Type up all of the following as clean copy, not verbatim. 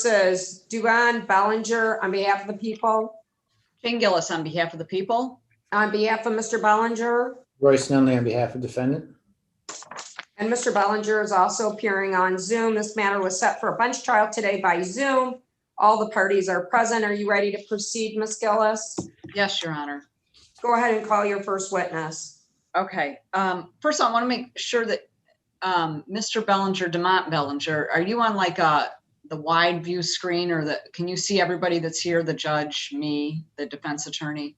versus Duan Bellinger on behalf of the people. Jane Gillis on behalf of the people. On behalf of Mr. Bellinger, Royce Nunley on behalf of defendant. and Mr. Bellinger is also appearing on Zoom. This matter was set for a bench trial today by Zoom. All the parties are present. Are you ready to proceed, Ms. Gillis? Yes, Your Honor. Go ahead and call your first witness. Okay. First, I want to make sure that Mr. Bellinger, DeMont Bellinger, are you on like the wide view screen, or can you see everybody that's here? The judge, me, the defense attorney?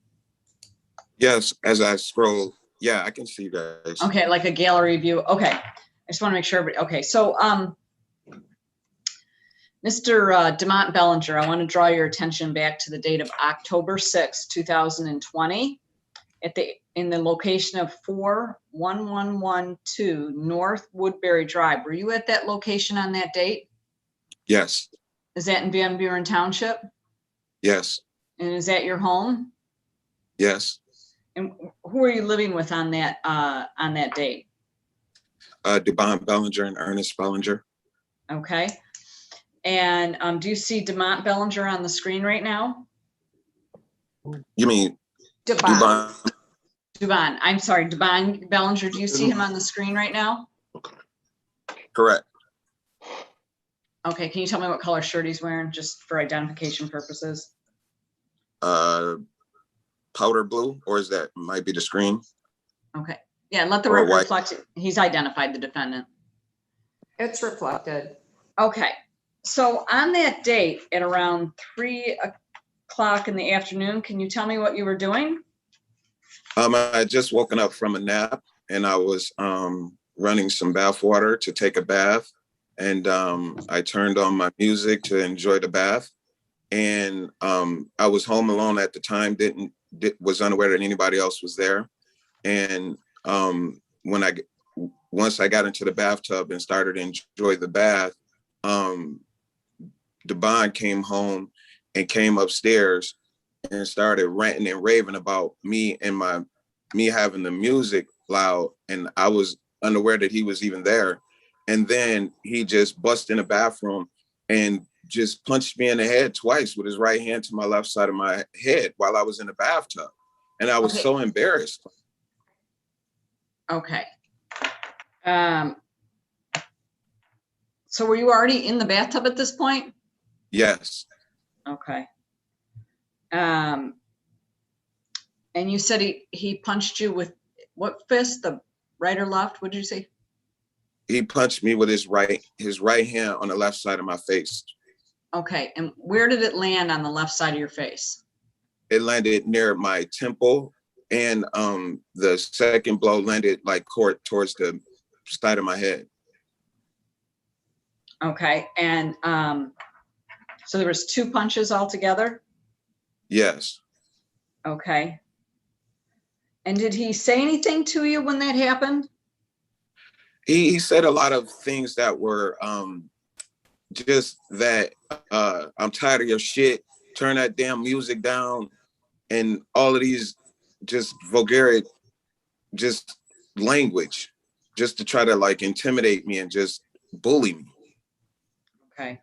Yes, as I scroll, yeah, I can see you guys. Okay, like a gallery view. Okay. I just want to make sure everybody, okay. So, Mr. DeMont Bellinger, I want to draw your attention back to the date of October 6, 2020 in the location of 41112 North Woodbury Drive. Were you at that location on that date? Yes, Is that in Van Buren Township? yes, And is that your home? yes. And who are you living with on that date? DeBon Bellinger and Ernest Bellinger. Okay. And do you see DeMont Bellinger on the screen right now? You mean Devon. DeBon? Devon, I'm sorry, Devon Bellinger, do you see him on the screen right now? Correct. Okay, can you tell me what color shirt he's wearing, just for identification purposes? Powder blue, or is that might be the screen? Okay, yeah, let the Or record white. reflect, he's identified the defendant. It's reflected. Okay, so on that date at around 3 o'clock in the afternoon, can you tell me what you were doing? I had just woken up from a nap, and I was running some bath water to take a bath, and I turned on my music to enjoy the bath, and I was home alone at the time. Was unaware that anybody else was there, and once I got into the bathtub and started to enjoy the bath, DeBon came home and came upstairs and started ranting and raving about me and me having the music loud, and I was unaware that he was even there. And then he just bust in the bathroom and just punched me in the head twice with his right hand to my left side of my head while I was in the bathtub. And I was Okay. so embarrassed. Okay. So were you already in the bathtub at this point? Yes, Okay. And you said he punched you with what fist, the right or left? What did you say? he punched me with his right hand on the left side of my face. Okay, and where did it land on the left side of your face? It landed near my temple, and the second blow landed like towards the side of my head. Okay, and so there was 2 punches altogether? Yes. Okay. And did he say anything to you when that happened? He said a lot of things that were just that I'm tired of your shit, turn that damn music down, and all of these just vulgar, just language, just to try to like intimidate me and just bully me. Okay.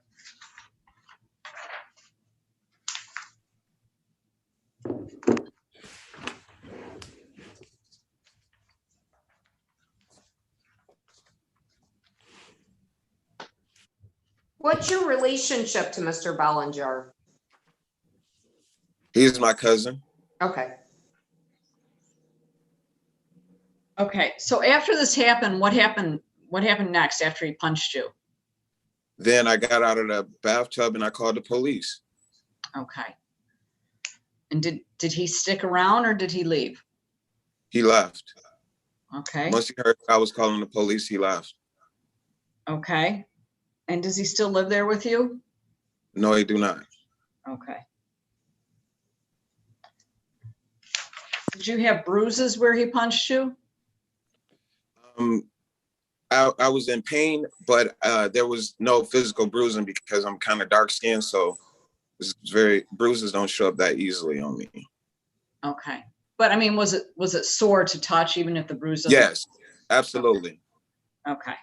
What's your relationship to Mr. Bellinger? He's my cousin. Okay. Okay, so after this happened, what happened next after he punched you? Then I got out of the bathtub and I called the police. Okay. And did he stick around or did he leave? He left. Okay. Once he heard I was calling the police, he left. Okay. And does he still live there with you? No, he do not. Okay. Did you have bruises where he punched you? I was in pain, but there was no physical bruising because I'm kind of dark skinned, so it's bruises don't show up that easily on me. Okay. But I mean, was it sore to touch even if the bruises? Yes, absolutely. Okay.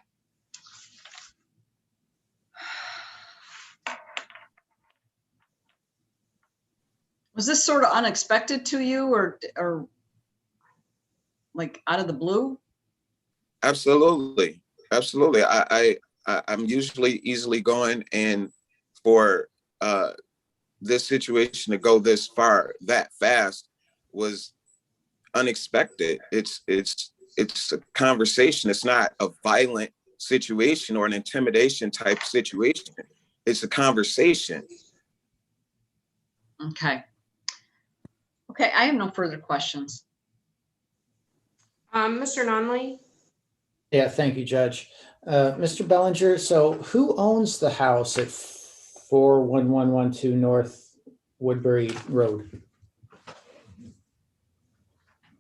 Was this sort of unexpected to you or like out of the blue? Absolutely. Absolutely. I'm usually easily going, and for this situation to go this far that fast was unexpected. It's a conversation. It's not a violent situation or an intimidation type situation. It's a conversation. Okay. Okay, I have no further questions. Mr. Nunley? Yeah, thank you, Judge. Mr. Bellinger, so who owns the house at 41112 North Woodbury Road?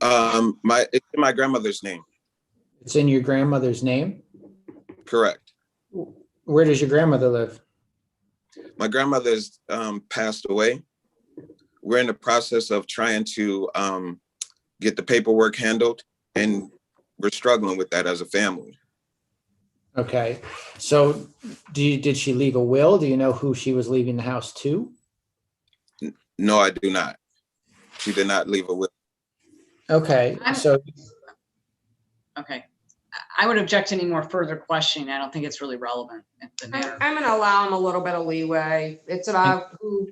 It's in my grandmother's name. It's in your grandmother's name? Correct. Where does your grandmother live? My grandmother's passed away. We're in the process of trying to get the paperwork handled, and we're struggling with that as a family. Okay, so did she leave a will? Do you know who she was leaving the house to? No, I do not. She did not leave a will. Okay, so Okay. I would object to any more further questioning. I don't think it's really relevant at the matter. I'm gonna allow him a little bit of leeway. It's about who,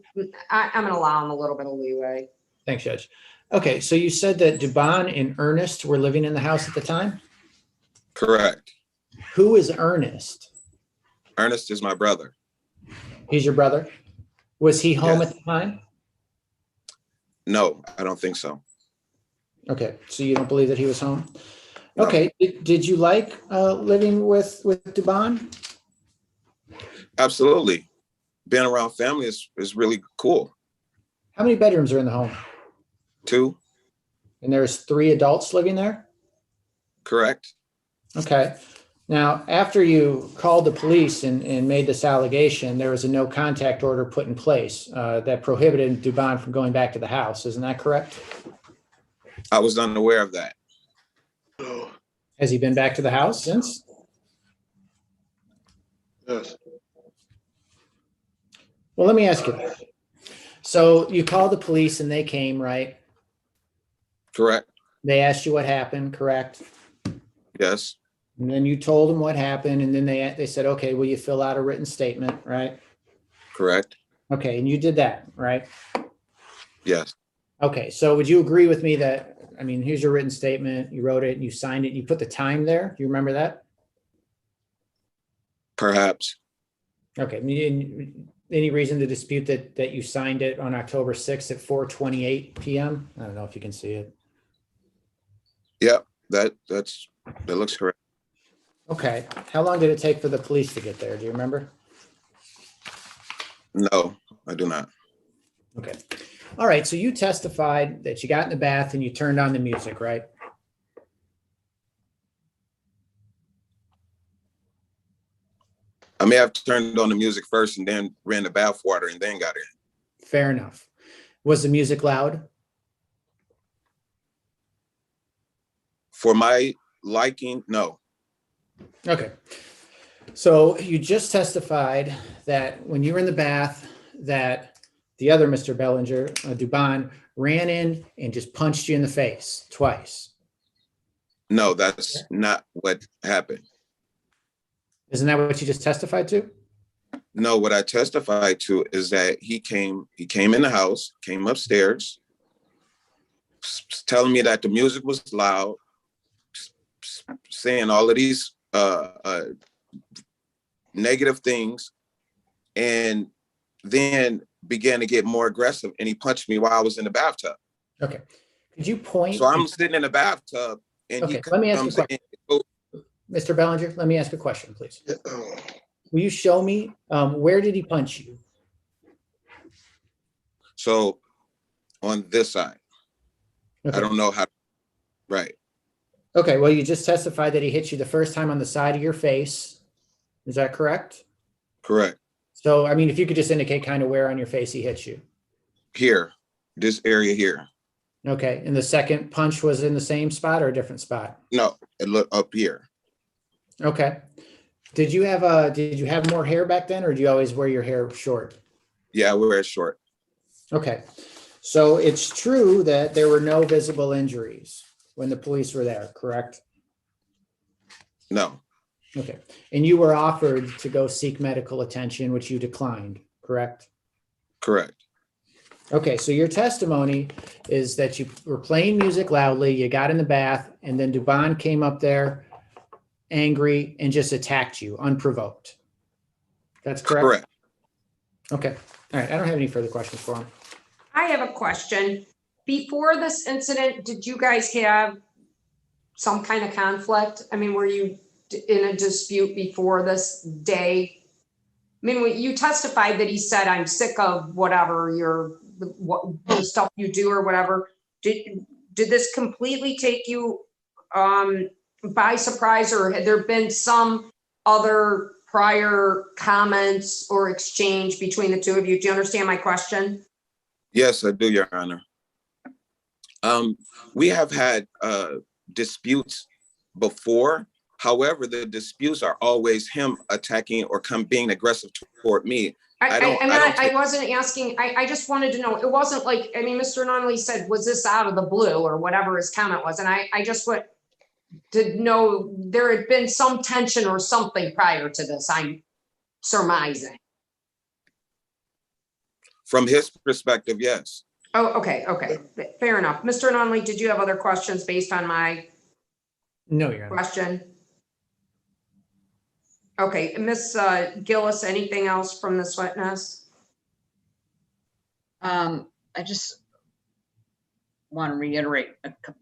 I'm gonna allow him a little bit of leeway. thanks, Judge. Okay, so you said that Dubon and Ernest were living in the house at the time? Correct. Who is Ernest? Ernest is my brother. He's your brother? Was he home Yes. at the time? No, I don't think so. Okay, so you don't believe that he was home? No. Okay, did you like living with Dubon? Absolutely. Being around family is really cool. How many bedrooms are in the home? 2, And there's 3 adults living there? correct? Okay. Now, after you called the police and made this allegation, there was a no contact order put in place that prohibited Dubon from going back to the house. Isn't that correct? I was unaware of that. Has he been back to the house since? Yes. Well, let me ask you this. So you called the police and they came, right? Correct? They asked you what happened, correct? Yes. And then you told them what happened, and then they said, okay, will you fill out a written statement, right? Correct? Okay, and you did that, right? Yes. Okay, so would you agree with me that, I mean, here's your written statement, you wrote it, you signed it, you put the time there? Do you remember that? Perhaps. Okay, any reason to dispute that you signed it on October 6th at 4:28 PM? I don't know if you can see it. Yep. That looks correct. Okay, how long did it take for the police to get there? Do you remember? No, I do not. Okay. All right, so you testified that you got in the bath and you turned on the music, right? I may have turned on the music first and then ran the bath water and then got in. Fair enough. Was the music loud? For my liking, no. Okay. So you just testified that when you were in the bath, that the other Mr. Bellinger, Dubon, ran in and just punched you in the face twice. No, that's not what happened. Isn't that what you just testified to? No, what I testified to is that he came in the house, came upstairs, telling me that the music was loud, saying all of these negative things, and then began to get more aggressive, and he punched me while I was in the bathtub. Okay. Could you point? So I'm sitting in the bathtub, and Okay, he let me ask you a comes question. in. Mr. Bellinger, let me ask a question, please. Yeah. Will you show me where did he punch you? So on this side, Okay. I don't know how. Right. Okay, well, you just testified that he hit you the first time on the side of your face. Is that correct? Correct. So, I mean, if you could just indicate kind of where on your face he hit you. Here, this area here. Okay, and the second punch was in the same spot or a different spot? No, it looked up here. Okay. Did you have more hair back then, or do you always wear your hair short? Yeah, I wear it short. Okay. So it's true that there were no visible injuries when the police were there, correct? No, Okay. And you were offered to go seek medical attention, which you declined, correct? correct. Okay, so your testimony is that you were playing music loudly, you got in the bath, and then Dubon came up there angry and just attacked you unprovoked. That's correct? Correct. Okay. All right. I don't have any further questions for him. I have a question. Before this incident, did you guys have some kind of conflict? I mean, were you in a dispute before this day? I mean, when you testified that he said, I'm sick of whatever the stuff you do or whatever. Did this completely take you by surprise, or had there been some other prior comments or exchange between the two of you? Do you understand my question? Yes, I do, Your Honor. We have had disputes before. However, the disputes are always him attacking or being aggressive toward me. I wasn't asking, I just wanted to know, it wasn't like, I mean, Mr. Nunley said, was this out of the blue or whatever his comment was? And I just want to know there had been some tension or something prior to this, I'm surmising. From his perspective, yes. Oh, okay, fair enough. Mr. Nunley, did you have other questions based on my No, Your Honor. question? Okay, Ms. Gillis, anything else from this witness? I just want to reiterate,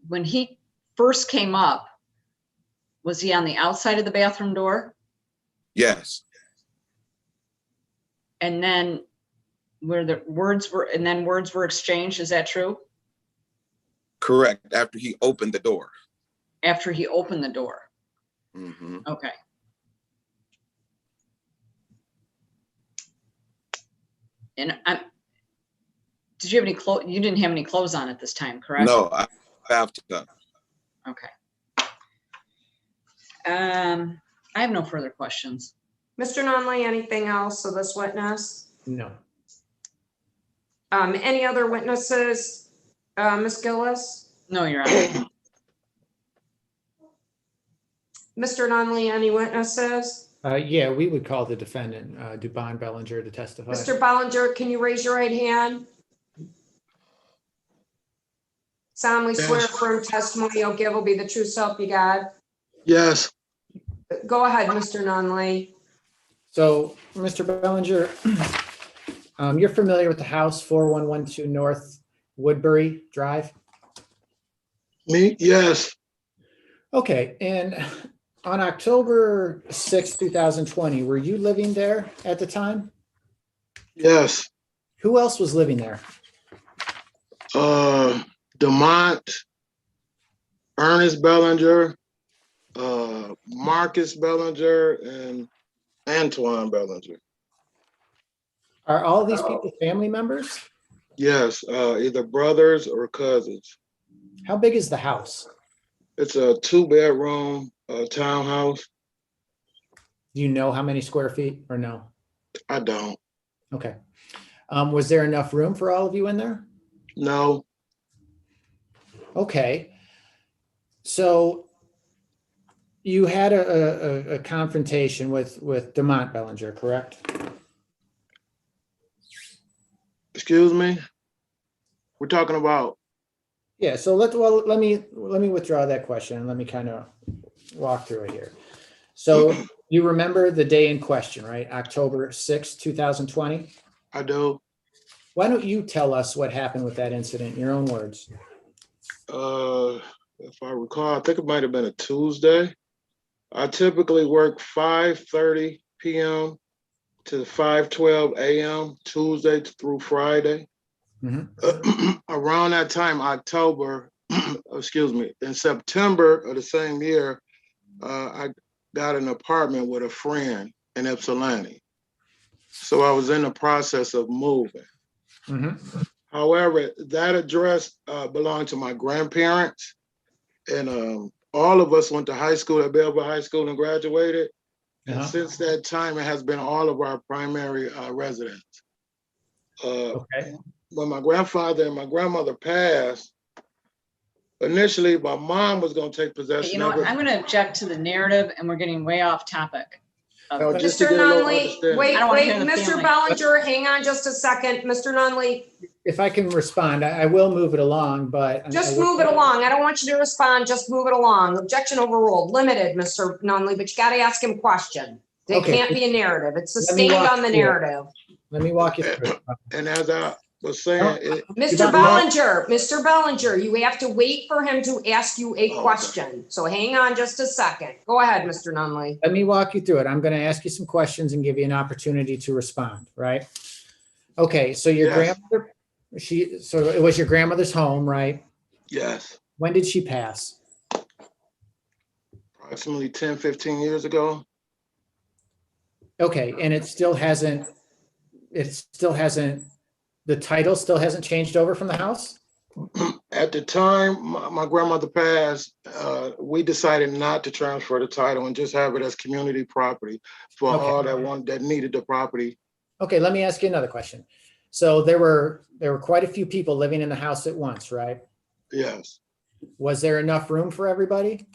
when he first came up, was he on the outside of the bathroom door? Yes, And then words were exchanged, is that true? correct. After he opened the door. After he opened the door? hmm Okay. And did you have any clothes? You didn't have any clothes on at this time, correct? No, I bathtub. Okay. I have no further questions. Mr. Nunley, anything else of this witness? No. Any other witnesses? Ms. Gillis? No, Your Honor. Mr. Nunley, any witnesses? Yeah, we would call the defendant, Dubon Bellinger, to testify. Mr. Ballinger, can you raise your right hand? Solemnly swear firm testimony you'll give will be the true self you got. Yes, Go ahead, Mr. Nunley. So, Mr. Bellinger, you're familiar with the house 4112 North Woodbury Drive? me, yes, Okay, and on October 6th, 2020, were you living there at the time? yes. Who else was living there? Demont, Ernest Bellinger, Marcus Bellinger, and Antoine Bellinger. Are all these people family members? Yes, either brothers or cousins. How big is the house? It's a 2-bedroom townhouse. Do you know how many square feet or no? I don't. Okay. Was there enough room for all of you in there? No, Okay. So you had a confrontation with Demont Bellinger, correct? excuse me. We're talking about, Yeah, so let me withdraw that question and let me kind of walk through it here. So you remember the day in question, right? October 6th, 2020? I do. Why don't you tell us what happened with that incident in your own words? If I recall, I think it might have been a Tuesday. I typically work 5:30 p.m. to 5:12 a.m. Tuesday through Friday. Mhm. Around that time, in September of the same year, I got an apartment with a friend in Ypsilanti. So I was in the process of moving. Mhm. However, that address belonged to my grandparents, and all of us went to high school at Belleville High School and graduated. And Uh-huh. since that time, it has been all of our primary residence. Okay. when my grandfather and my grandmother passed, initially my mom was gonna take You possession know of what? it. I'm going to object to the narrative and we're getting way off topic. No, just to Mr. get a little Nunley, understanding. wait, I don't wanna wait, hear the Mr. family. Bellinger, hang on just a second. Mr. Nunley, If I can respond, I will move it along, but. just move it along. I don't want you to respond, just move it along. Objection overruled, limited, Mr. Nunley, but you gotta ask him question. It Okay. can't be a narrative. It's Let me sustained walk on the through it. narrative. Let me walk you through it. And as I was saying, Mr. Goodbye. Bellinger, you have to wait for him to ask you a Okay. question. So hang on just a second. Go ahead, Mr. Nunley. Let me walk you through it. I'm going to ask you some questions and give you an opportunity to respond, right? Okay, so your Yes. grandmother, so it was your grandmother's home, right? yes, When did she pass? approximately 10, 15 years ago. Okay, and it still hasn't, the title still hasn't changed over from the house? At the time my grandmother passed, we decided not to transfer the title and just have it as community property for Okay. all that needed the property. Okay, let me ask you another question. So there were quite a few people living in the house at once, right? Yes, Was there enough room for everybody?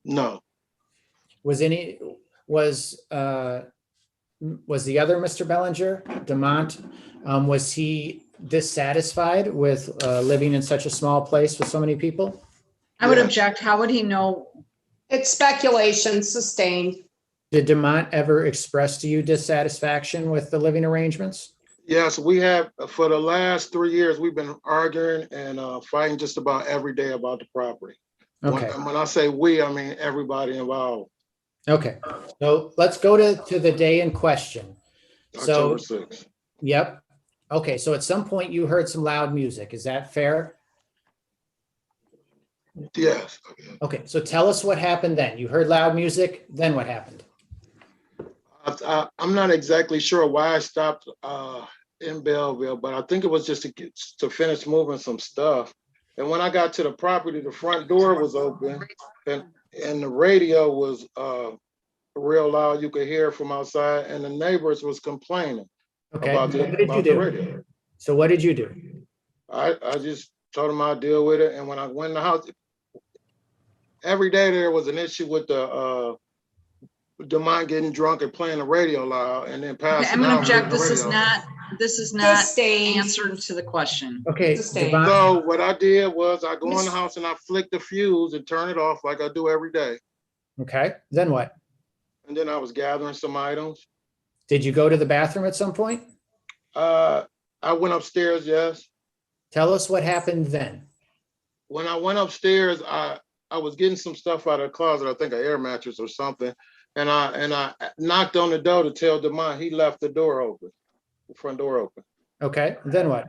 no, Was the other Mr. Bellinger, Demont, was he dissatisfied with living in such a small place with so many people? I would Yes. object. How would he know? It's speculation, sustained. Did Demont ever express to you dissatisfaction with the living arrangements? yes, we have, for the last 3 years, we've been arguing and fighting just about every day about the property. Okay, When I say we, I mean everybody involved. okay. So let's go to the day in question. So, October 6th. yep. Okay, so at some point you heard some loud music. Is that fair? Yes. Okay, so tell us what happened then. You heard loud music, then what happened? I'm not exactly sure why I stopped in Belleville, but I think it was just to finish moving some stuff. And when I got to the property, the front door was open and the radio was real loud. You could hear it from outside and the neighbors was complaining Okay, about what did you the do? radio. So what did you do? I just told them I'd deal with it. And when I went in the house, every day there was an issue with the Demont getting drunk and playing the radio loud and then Okay, passing I'm going to out. object. leaving the This is not Sustained. answer to the question. Okay, Sustained. Devon, So what I did was I go in the house and I flick the fuse and turn it off like I do every day. okay, then what? And then I was gathering some items. Did you go to the bathroom at some point? I went upstairs, yes. Tell us what happened then. When I went upstairs, I was getting some stuff out of the closet, I think an air mattress or something. And I knocked on the door to tell Demont he left the door open, the front door open. Okay, then what?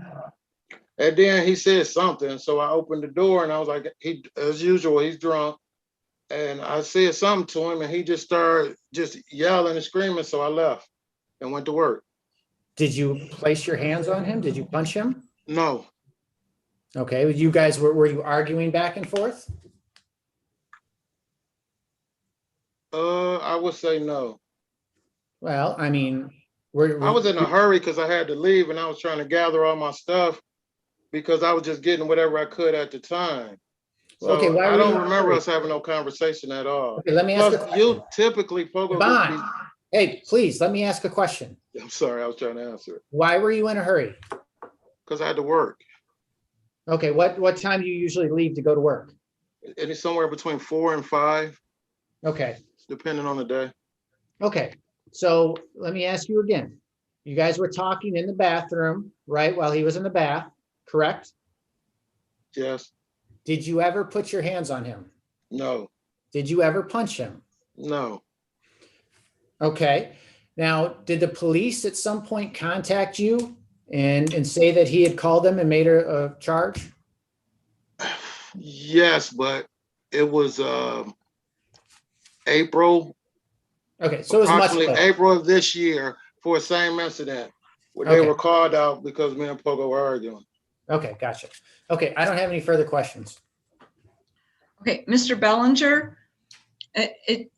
And then he said something. So I opened the door and I was like, as usual, he's drunk. And I said something to him and he just started just yelling and screaming. So I left and went to work. Did you place your hands on him? Did you punch him? No, Okay, you guys, were you arguing back and forth? I would say no. Well, I mean, I was in a hurry because I had to leave and I was trying to gather all my stuff because I was just getting whatever I could at the time. So Okay, why I were you don't in a remember hurry? us having no conversation at all. Okay, let me ask a Plus, question. you typically, Pogo, Devon, hey, please, let me ask a question. I'm sorry, I was trying to answer it Why were you in a hurry? because I had to work. Okay, what time do you usually leave to go to work? And it's somewhere between 4 and 5, Okay, depending on the day. okay. So let me ask you again. You guys were talking in the bathroom, right, while he was in the bath, correct? Yes, Did you ever put your hands on him? no, Did you ever punch him? no. Okay. Now, did the police at some point contact you and say that he had called them and made a charge? Yes, but it was April, Okay, so it was much approximately later. April of this year for the same incident where they Okay. were called out because me and Pogo were arguing. Okay, gotcha. Okay, I don't have any further questions. Okay, Mr. Bellinger, it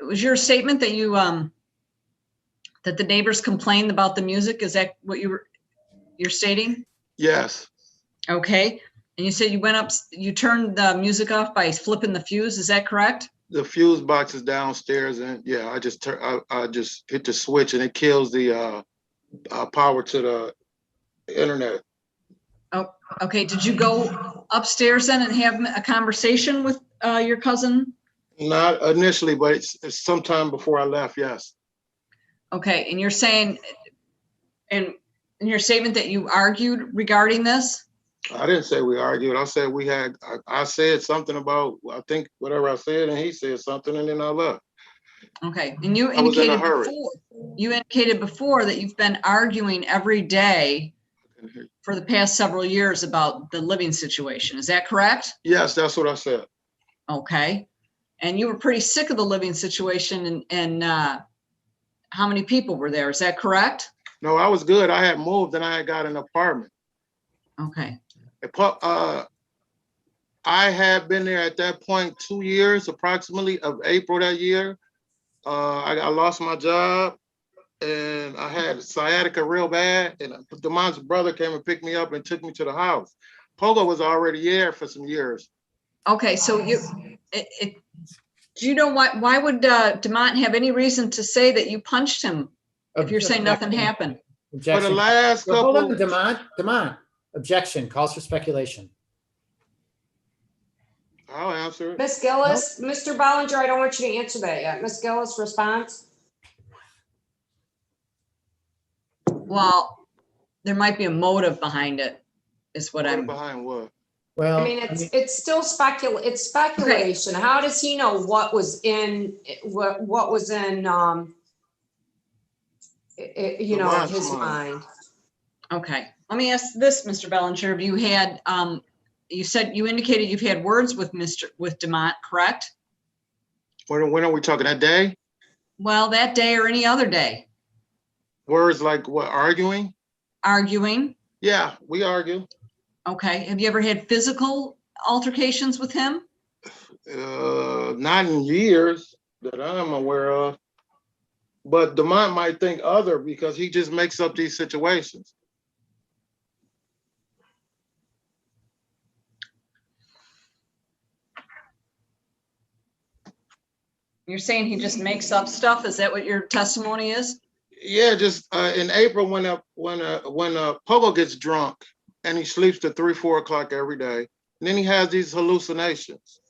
was your statement that you, that the neighbors complained about the music. Is that what you're stating? Yes, Okay. And you said you went up, you turned the music off by flipping the fuse. Is that correct? the fuse box is downstairs, and yeah, I just hit the switch, and it kills the power to the internet. Okay. Did you go upstairs then and have a conversation with your cousin? Not initially, but it's sometime before I left. Yes. Okay. And you're saying, and in your statement that you argued regarding this? I didn't say we argued. I said we had, I said something about, I think whatever I said, and he said something, and then I left. Okay. And you I was in a indicated hurry. before that you've been arguing every day for the past several years about the living situation. Is that correct? Yes, that's what I said. Okay. And you were pretty sick of the living situation and how many people were there? Is that correct? No, I was good. I had moved and I had got an apartment. Okay. I had been there at that point 2 years, approximately, of April that year. I lost my job and I had sciatica real bad, and Damon's brother came and picked me up and took me to the house. Pogo was already there for some years. Okay. So do you know why would Demont have any reason to say that you punched him if you're saying nothing happened? For Objection. the last Well, hold on, couple, Demont. Objection, calls for speculation. I'll answer it. Ms. Gillis, Mr. Ballinger, I don't want you to answer that yet. Ms. Gillis, response? Well, there might be a motive behind it, is what I'm. Behind what? Well, I mean, it's still it's speculation. How does he know what was in, what was in, you know, Lamont's his mind. mind? Okay. Let me ask this, Mr. Bellinger. Have you had, you indicated you've had words with Demont, correct? When are we talking? That day? Well, that day or any other day, Words like what? Arguing? arguing. Yeah, we argue. Okay. Have you ever had physical altercations with him? Not in years that I'm aware of. But Demont might think other because he just makes up these situations. You're saying he just makes up stuff? Is that what your testimony is? Yeah, just in April when Pogo gets drunk and he sleeps to 3, 4 o'clock every day, and then he has these hallucinations.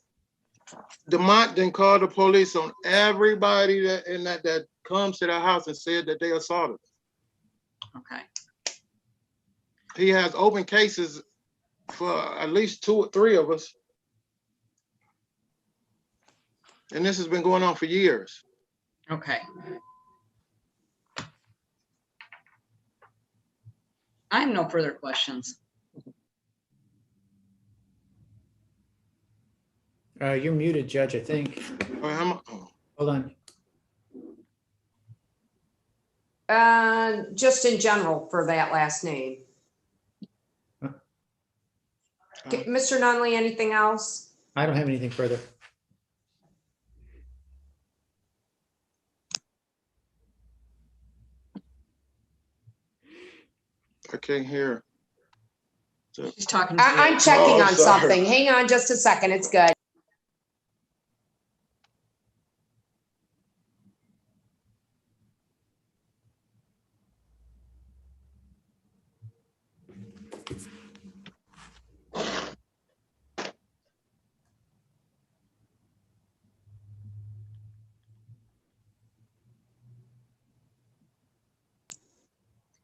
Demont then called the police on everybody that comes to the house and said that they assaulted. Okay. He has open cases for at least 2 or 3 of us. And this has been going on for years. Okay. I have no further questions. you're muted, Judge, I think. Hold on. Just in general for that last name. Huh? Mr. Nunley, anything else? I don't have anything further. I can't hear. She's talking to I'm you. checking Oh, on sorry. something. Hang on just a second. It's good.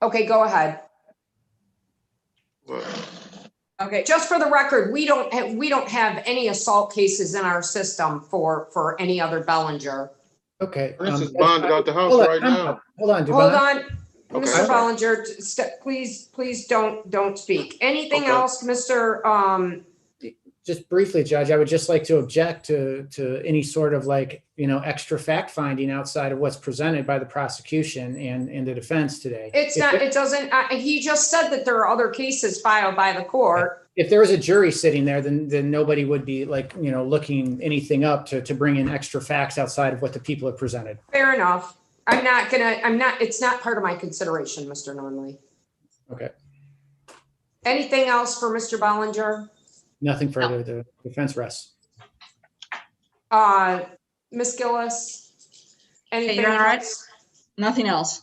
Okay, go ahead. Okay. Just for the record, we don't have any assault cases in our system for any other Bellinger. Okay. This is bonded out the house hold on, right time now. out. Hold on, Hold Demont. on, Okay. Mr. Bellinger, please don't speak. Anything Okay. else, Mr. Just briefly, Judge, I would just like to object to any sort of extra fact finding outside of what's presented by the prosecution and the defense today. He just said that there are other cases filed by the court. If there was a jury sitting there, then nobody would be looking anything up to bring in extra facts outside of what the people have presented. Fair enough. It's not part of my consideration, Mr. Nunley. Okay. Anything else for Mr. Ballinger? Nothing further. The defense rests. Ms. Gillis? Anything Your Honor, else? Nothing else.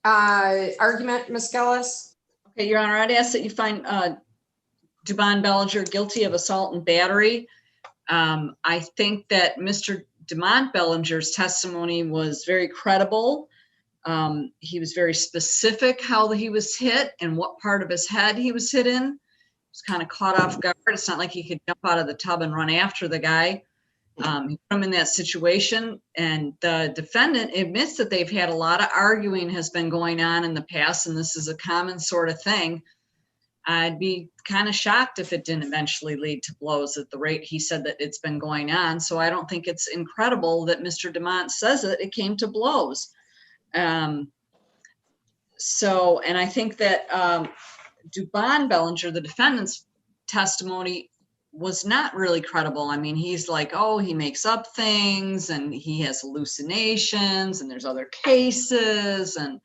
Argument, Ms. Gillis? Okay, Your Honor, I'd ask that you find Dubon Bellinger guilty of assault and battery. I think that Mr. DeMont Bellinger's testimony was very credible. He was very specific how he was hit and what part of his head he was hit in. He was kind of caught off guard. It's not like he could jump out of the tub and run after the guy. He put him in that situation, and the defendant admits that they've had a lot of arguing has been going on in the past, and this is a common sort of thing. I'd be kind of shocked if it didn't eventually lead to blows at the rate he said that it's been going on. So I don't think it's incredible that Mr. DeMont says that it came to blows. And I think that Dubon Bellinger, the defendant's testimony, was not really credible. I mean, he's like, oh, he makes up things and he has hallucinations and there's other cases, and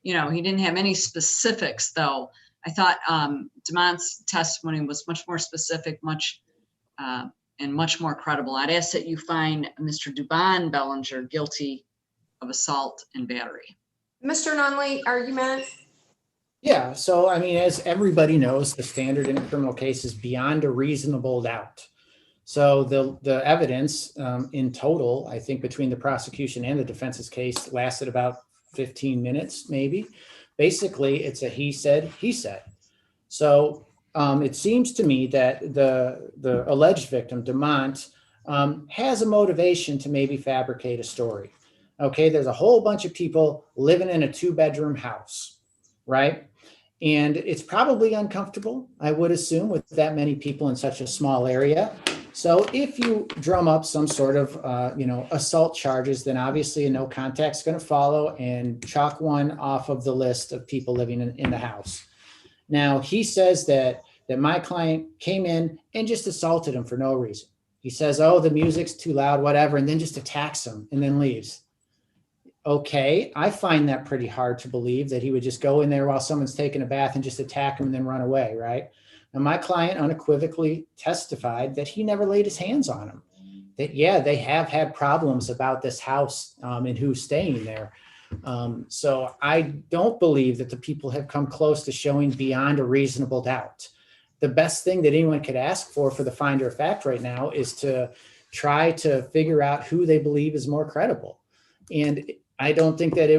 he didn't have any specifics though. I thought DeMont's testimony was much more specific, and much more credible. I'd ask that you find Mr. Dubon Bellinger guilty of assault and battery. Mr. Nunley, argument? Yeah, so I mean, as everybody knows, the standard in a criminal case is beyond a reasonable doubt. So the evidence in total, I think between the prosecution and the defense's case, lasted about 15 minutes, maybe. Basically, it's a he said, he said. So it seems to me that the alleged victim, DeMont, has a motivation to maybe fabricate a story. Okay, there's a whole bunch of people living in a 2-bedroom house, right? And it's probably uncomfortable, I would assume, with that many people in such a small area. So if you drum up some sort of, assault charges, then obviously a no contact is going to follow and chalk one off of the list of people living in the house. Now, he says that my client came in and just assaulted him for no reason. He says, oh, the music's too loud, whatever, and then just attacks him and then leaves. Okay, I find that pretty hard to believe that he would just go in there while someone's taking a bath and just attack him and then run away, right? Now, my client unequivocally testified that he never laid his hands on him. That, yeah, they have had problems about this house and who's staying there. So I don't believe that the people have come close to showing beyond a reasonable doubt. The best thing that anyone could ask for the finder of fact right now is to try to figure out who they believe is more credible. And I don't think that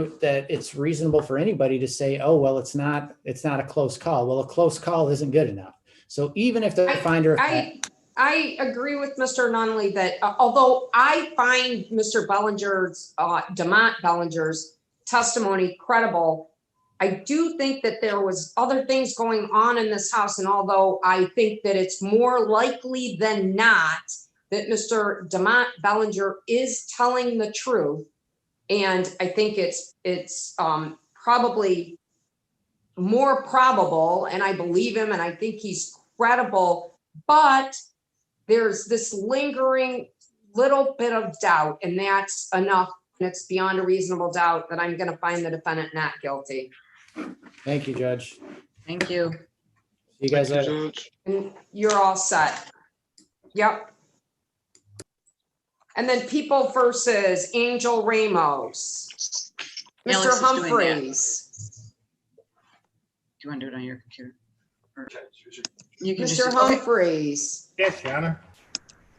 it's reasonable for anybody to say, oh, well, it's not a close call. Well, a close call isn't good enough. So even if the finder of fact, I agree with Mr. Nunley that although I find Mr. Bellinger's, DeMont Bellinger's testimony credible, I do think that there was other things going on in this house. And although I think that it's more likely than not that Mr. DeMont Bellinger is telling the truth, and I think it's probably more probable, and I believe him, and I think he's credible, but there's this lingering little bit of doubt, and that's enough, and it's beyond a reasonable doubt that I'm gonna find the defendant not guilty. thank you, Judge. Thank you. You guys Thank you, are, Judge. And you're all set. Yep. And then People versus Angel Ramos. Alex Mr. is doing that. Humphreys. Do you want to do it on your computer? Or- You can just, Mr. okay. Humphreys. Yes, Your Honor.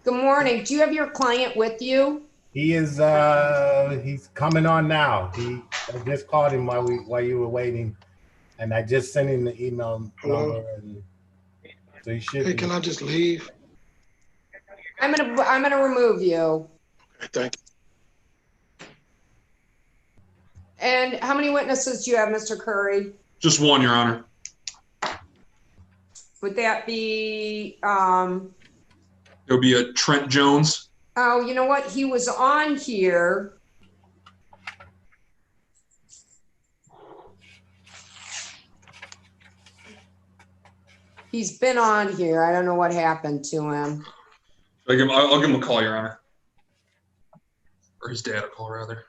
Good morning. Do you have your client with you? He is he's coming on now. I just called him while you were waiting, and I just sent him the email Hello? number, and so he should Hey, be. can I just leave? I'm gonna remove you. Okay, thank you. And how many witnesses do you have, Mr. Curry? Just one, Your Honor. Would that be, It would be a Trent Jones. oh, you know what? He was on here. He's been on here. I don't know what happened to him. I'll give him a call, Your Honor. Or his dad a call, rather.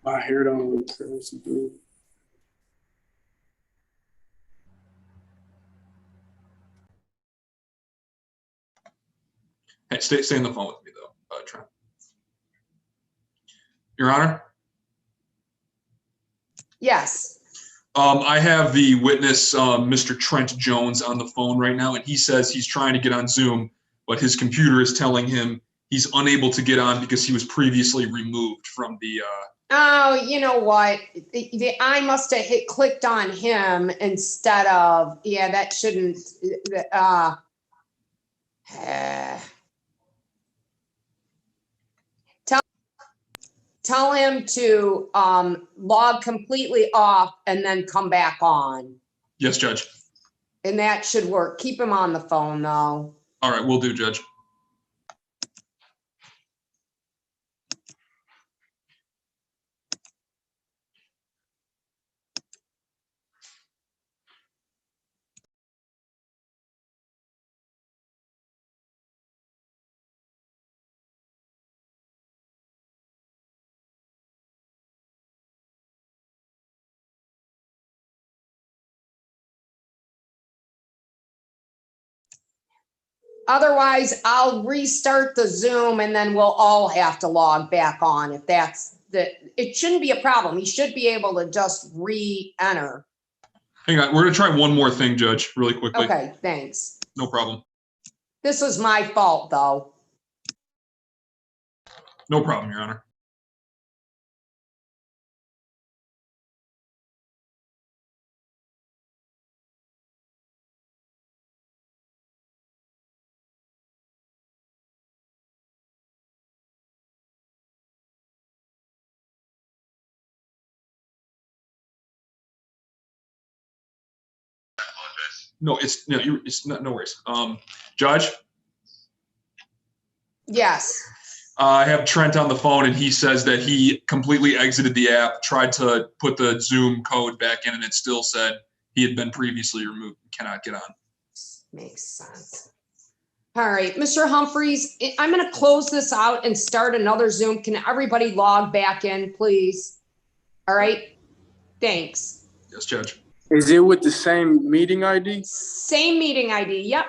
I hear it on the Hey, stay on the phone with me though, Trent. Your Honor, Yes. I have the witness, Mr. Trent Jones, on the phone right now, and he says he's trying to get on Zoom, but his computer is telling him he's unable to get on because he was previously removed from the. Oh, you know what? I must have clicked on him instead of, yeah, that shouldn't, tell him to log completely off and then come back on. Yes, Judge. And that should work. Keep him on the phone though. All right, will do, Judge. Otherwise, I'll restart the Zoom and then we'll all have to log back on if that's it shouldn't be a problem. He should be able to just re-enter. Hang on, we're gonna try one more thing, Judge, really quickly. Okay, thanks. No problem. This was my fault though. No problem, Your Honor. No, it's not, no worries. Judge, Yes. I have Trent on the phone and he says that he completely exited the app, tried to put the Zoom code back in, and it still said he had been previously removed and cannot get on. Makes sense. All right, Mr. Humphreys, I'm going to close this out and start another Zoom. Can everybody log back in, please? All right. Thanks. Yes, Judge. Is it with the same meeting ID? Same meeting ID. Yep.